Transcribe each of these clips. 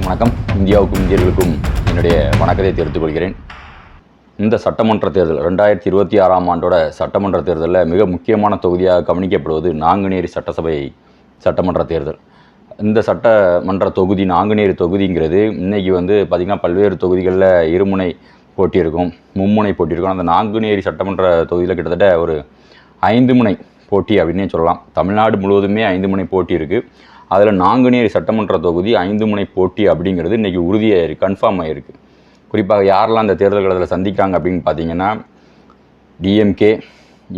வணக்கம். இந்தியாவுக்கும் இந்தியர்களுக்கும் என்னுடைய வணக்கத்தை தெரிவித்துக் கொள்கிறேன். இந்த சட்டமன்ற தேர்தல் 2026ஆம் ஆண்டோட சட்டமன்ற தேர்தலில் மிக முக்கியமான தொகுதியாக கவனிக்கப்படுவது நாங்குநேரி சட்டசபை சட்டமன்ற தேர்தல். இந்த சட்டமன்ற தொகுதி நாங்குநேரி தொகுதிங்கிறது இன்றைக்கி பார்த்திங்கன்னா பல்வேறு தொகுதிகளில் இருமுனை போட்டி இருக்கும், மும்முனை போட்டி இருக்கும். அந்த நாங்குநேரி சட்டமன்ற தொகுதியில் கிட்டத்தட்ட ஒரு 5 முனை போட்டி அப்படின்னே சொல்லலாம். தமிழ்நாடு முழுவதுமே 5 முனை போட்டி இருக்குது. அதில் நாங்குநேரி சட்டமன்ற தொகுதி 5 முனை போட்டி அப்படிங்கிறது இன்றைக்கி உறுதியாக இருக்குது, கன்ஃபார்ம் ஆகிருக்கு. குறிப்பாக யாரெல்லாம் இந்த தேர்தல் களத்தில் சந்திக்காங்க அப்படின்னு பார்த்தீங்கன்னா டிஎம்கே,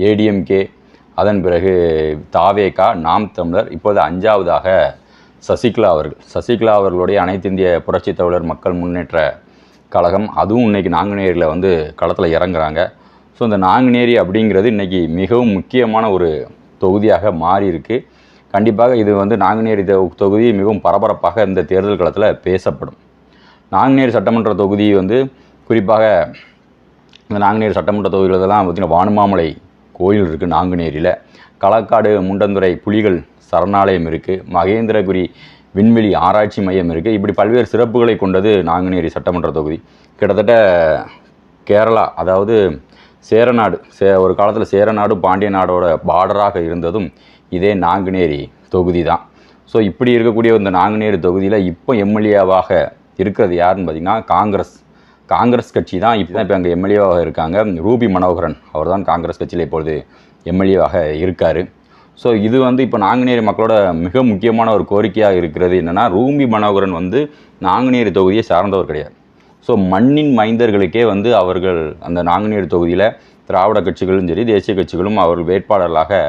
ஏடிஎம்கே, அதன் பிறகு தாவேகா, நாம் தமிழர், இப்போது 5ஆவதாக சசிகலா அவர்களுடைய அனைத்து இந்திய புரட்சித் தமிழர் மக்கள் முன்னேற்ற கழகம், அதுவும் இன்றைக்கி நாங்குநேரியில் களத்தில் இறங்குறாங்க. ஸோ இந்த நாங்குநேரி அப்படிங்கிறது இன்றைக்கி மிகவும் முக்கியமான ஒரு தொகுதியாக மாறி இருக்குது. கண்டிப்பாக இது நாங்குநேரி தொகுதி மிகவும் பரபரப்பாக இந்த தேர்தல் களத்தில் பேசப்படும். நாங்குநேரி சட்டமன்ற தொகுதி குறிப்பாக இந்த நாங்குநேரி சட்டமன்ற தொகுதியில் தான் பார்த்திங்கன்னா வானுமாமலை கோயில் இருக்குது. நாங்குநேரியில் களக்காடு முண்டந்துறை புலிகள் சரணாலயம் இருக்குது, மகேந்திரகிரி விண்வெளி ஆராய்ச்சி மையம் இருக்குது. இப்படி பல்வேறு சிறப்புகளை கொண்டது நாங்குநேரி சட்டமன்ற தொகுதி. கிட்டத்தட்ட கேரளா, அதாவது சேரநாடு, ஒரு காலத்தில் சேரநாடு பாண்டிய நாடோட பார்டராக இருந்ததும் இதே நாங்குநேரி தொகுதி தான். ஸோ இப்படி இருக்கக்கூடிய இந்த நாங்குநேரி தொகுதியில் இப்போ எம்எல்ஏவாக இருக்கிறது யாருன்னு பார்த்திங்கன்னா காங்கிரஸ் கட்சி தான். இப்போ அங்கே எம்எல்ஏவாக இருக்காங்க. ரூபி மனோகரன் அவர் தான் காங்கிரஸ் கட்சியில் இப்பொழுது எம்எல்ஏவாக இருக்கார். ஸோ இது இப்போ நாங்குநேரி மக்களோட மிக முக்கியமான ஒரு கோரிக்கையாக இருக்கிறது என்னென்னா, ரூபி மனோகரன் நாங்குநேரி தொகுதியை சார்ந்தவர் கிடையாது. ஸோ மண்ணின் மைந்தர்களுக்கே அவர்கள் அந்த நாங்குநேரி தொகுதியில் திராவிட கட்சிகளும் சரி தேசிய கட்சிகளும் அவர்கள் வேட்பாளர்களாக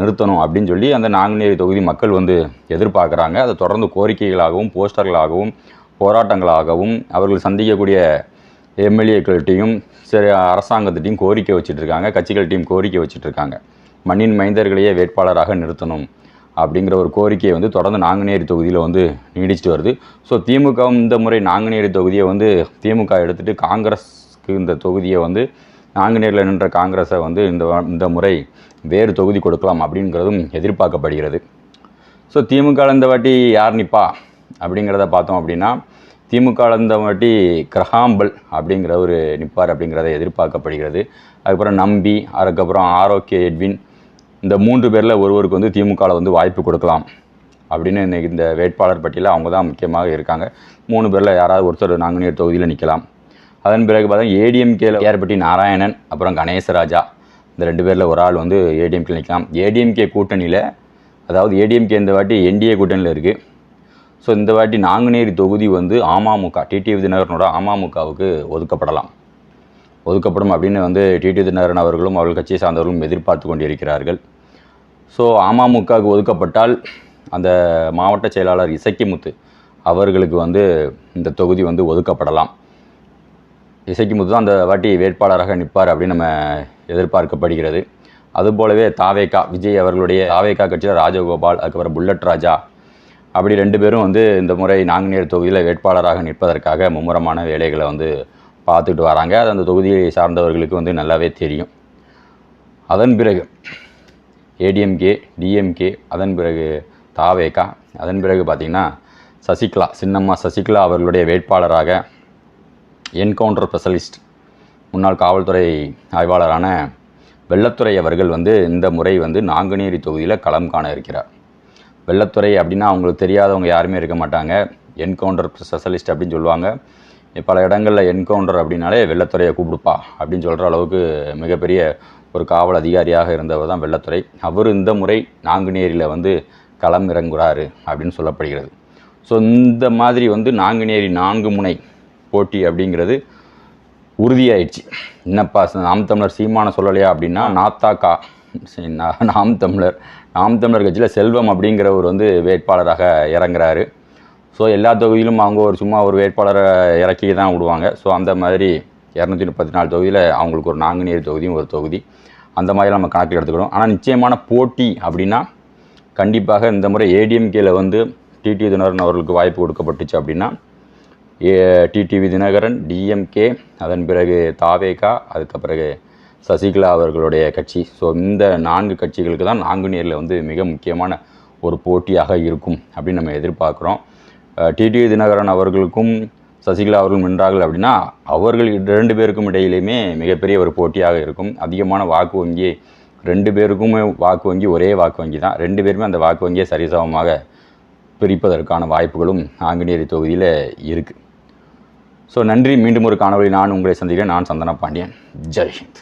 நிறுத்தணும் அப்படின்னு சொல்லி அந்த நாங்குநேரி தொகுதி மக்கள் எதிர்பார்க்குறாங்க. அதை தொடர்ந்து கோரிக்கைகளாகவும் போஸ்டர்களாகவும் போராட்டங்களாகவும் அவர்கள் சந்திக்கக்கூடிய எம்எல்ஏக்கள்கிட்டையும் சரி அரசாங்கத்திட்டையும் கோரிக்கை வச்சுட்ருக்காங்க, கட்சிகள்கிட்டையும் கோரிக்கை வச்சுட்ருக்காங்க. மண்ணின் மைந்தர்களையே வேட்பாளராக நிறுத்தணும் அப்படிங்கிற ஒரு கோரிக்கையை தொடர்ந்து நாங்குநேரி தொகுதியில் நீடிச்சிட்டு வருது. ஸோ திமுகவும் இந்த முறை நாங்குநேரி தொகுதியை திமுக எடுத்துகிட்டு காங்கிரஸுக்கு இந்த தொகுதியை நாங்குநேரியில் நின்ற காங்கிரஸை இந்த முறை வேறு தொகுதி கொடுக்கலாம் அப்படிங்கிறதும் எதிர்பார்க்கப்படுகிறது. ஸோ திமுக இந்த வாட்டி யார் நிற்பா அப்படிங்கிறத பார்த்தோம் அப்படின்னா, திமுக இந்த வாட்டி கிரஹாம்பல் அப்படிங்கிறவர் நிற்பார் அப்படிங்கிறத எதிர்பார்க்கப்படுகிறது. அதுக்கப்புறம் நம்பி, அதுக்கப்புறம் ஆரோக்கிய எட்வின், இந்த 3 பேரில் ஒருவருக்கு திமுகவில் வாய்ப்பு கொடுக்கலாம் அப்படின்னு இன்றைக்கி இந்த வேட்பாளர் பட்டியலில் அவங்க தான் முக்கியமாக இருக்காங்க. 3 பேரில் யாராவது ஒருத்தர் நாங்குநேரி தொகுதியில் நிற்கலாம். அதன் பிறகு பார்த்தா ஏடிஎம்கேல ஏஆர்பட்டி நாராயணன், அப்புறம் கணேசராஜா, இந்த 2 பேரில் ஒரு ஆள் ஏடிஎம்கே நிற்கலாம். ஏடிஎம்கே கூட்டணியில், அதாவது ஏடிஎம்கே இந்த வாட்டி என்டிஏ கூட்டணியில் இருக்குது. ஸோ இந்த வாட்டி நாங்குநேரி தொகுதி அமமுக, டிடிவி தினகரனோட அமமுகவுக்கு ஒதுக்கப்படும் அப்படின்னு டிடிவி தினகரன் அவர்களும் அவர்கள் கட்சியை சார்ந்தவர்களும் எதிர்பார்த்து கொண்டிருக்கிறார்கள். ஸோ அமமுகவுக்கு ஒதுக்கப்பட்டால் அந்த மாவட்ட செயலாளர் இசக்கிமுத்து அவர்களுக்கு இந்த தொகுதி ஒதுக்கப்படலாம். இசக்கிமுத்து தான் அந்த வாட்டி வேட்பாளராக நிற்பார் அப்படின்னு நம்ம எதிர்பார்க்கப்படுகிறது. அதுபோலவே தாவேகா, விஜய் அவர்களுடைய தாவேகா கட்சியில் ராஜகோபால், அதுக்கப்புறம் புல்லட் ராஜா, அப்படி 2 பேரும் இந்த முறை நாங்குநேரி தொகுதியில் வேட்பாளராக நிற்பதற்காக மும்முரமான வேலைகளை பார்த்துட்டு வராங்க. அது அந்த தொகுதியை சார்ந்தவர்களுக்கு நல்லாவே தெரியும். அதன் பிறகு ஏடிஎம்கே, டிஎம்கே, அதன் பிறகு தாவேகா, அதன் பிறகு பார்த்திங்கன்னா சசிகலா, சின்னம்மா சசிகலா அவர்களுடைய வேட்பாளராக என்கவுண்டர் ஸ்பெஷலிஸ்ட், முன்னாள் காவல்துறை ஆய்வாளரான வெள்ளத்துறை அவர்கள் இந்த முறை நாங்குநேரி தொகுதியில் களம் காண இருக்கிறார். வெள்ளத்துறை அப்படின்னா அவங்களுக்கு தெரியாதவங்க யாருமே இருக்க மாட்டாங்க. என்கவுண்டர் ஸ்பெஷலிஸ்ட் அப்படின்னு சொல்லுவாங்க. பல இடங்களில் என்கவுண்டர் அப்படின்னாலே வெள்ளத்துறையை கூப்பிடுப்பா அப்படின்னு சொல்கிற அளவுக்கு மிகப்பெரிய ஒரு காவல் அதிகாரியாக இருந்தவர் தான் வெள்ளத்துறை. அவர் இந்த முறை நாங்குநேரியில் களம் இறங்குறாரு அப்படின்னு சொல்லப்படுகிறது. ஸோ இந்த மாதிரி நாங்குநேரி 4 முனை போட்டி அப்படிங்கிறது உறுதியாயிடுச்சு. என்னப்பா நாம் தமிழர் சீமான சொல்லலையா அப்படின்னா, நாம் தமிழர் கட்சியில் செல்வம் அப்படிங்கிறவர் வேட்பாளராக இறங்குறாரு. ஸோ எல்லா தொகுதியிலும் அவங்க சும்மா ஒரு வேட்பாளரை இறக்கி தான் விடுவாங்க. ஸோ அந்த மாதிரி 234 தொகுதியில் அவங்களுக்கு ஒரு நாங்குநேரி தொகுதியும் ஒரு தொகுதி, அந்த மாதிரி நம்ம கணக்கில் எடுத்துக்கணும். ஆனால் நிச்சயமான போட்டி அப்படின்னா கண்டிப்பாக இந்த முறை ஏடிஎம்கேல டிடிவி தினகரன் அவர்களுக்கு வாய்ப்பு கொடுக்கப்பட்டுச்சு அப்படின்னா டிடிவி தினகரன், டிஎம்கே, அதன் பிறகு தாவேகா, அதுக்கு பிறகு சசிகலா அவர்களுடைய கட்சி. ஸோ இந்த 4 கட்சிகளுக்கு தான் நாங்குநேரியில் மிக முக்கியமான ஒரு போட்டியாக இருக்கும் அப்படின்னு நம்ம எதிர்பார்க்குறோம். டிடிவி தினகரன் அவர்களுக்கும் சசிகலா அவர்கள் வென்றார்கள் அப்படின்னா அவர்கள் 2 பேருக்கும் இடையிலுமே மிகப்பெரிய ஒரு போட்டியாக இருக்கும். அதிகமான வாக்கு வங்கி 2 பேருக்குமே வாக்கு வங்கி ஒரே வாக்கு வங்கி தான். 2 பேருமே அந்த வாக்கு வங்கியை சரிசமமாக பிரிப்பதற்கான வாய்ப்புகளும் நாங்குநேரி தொகுதியில் இருக்குது. ஸோ நன்றி. மீண்டும் ஒரு காணொளி நான் உங்களை சந்திக்கிறேன். நான் சந்தன பாண்டியன். ஜெய் ஹிந்த்.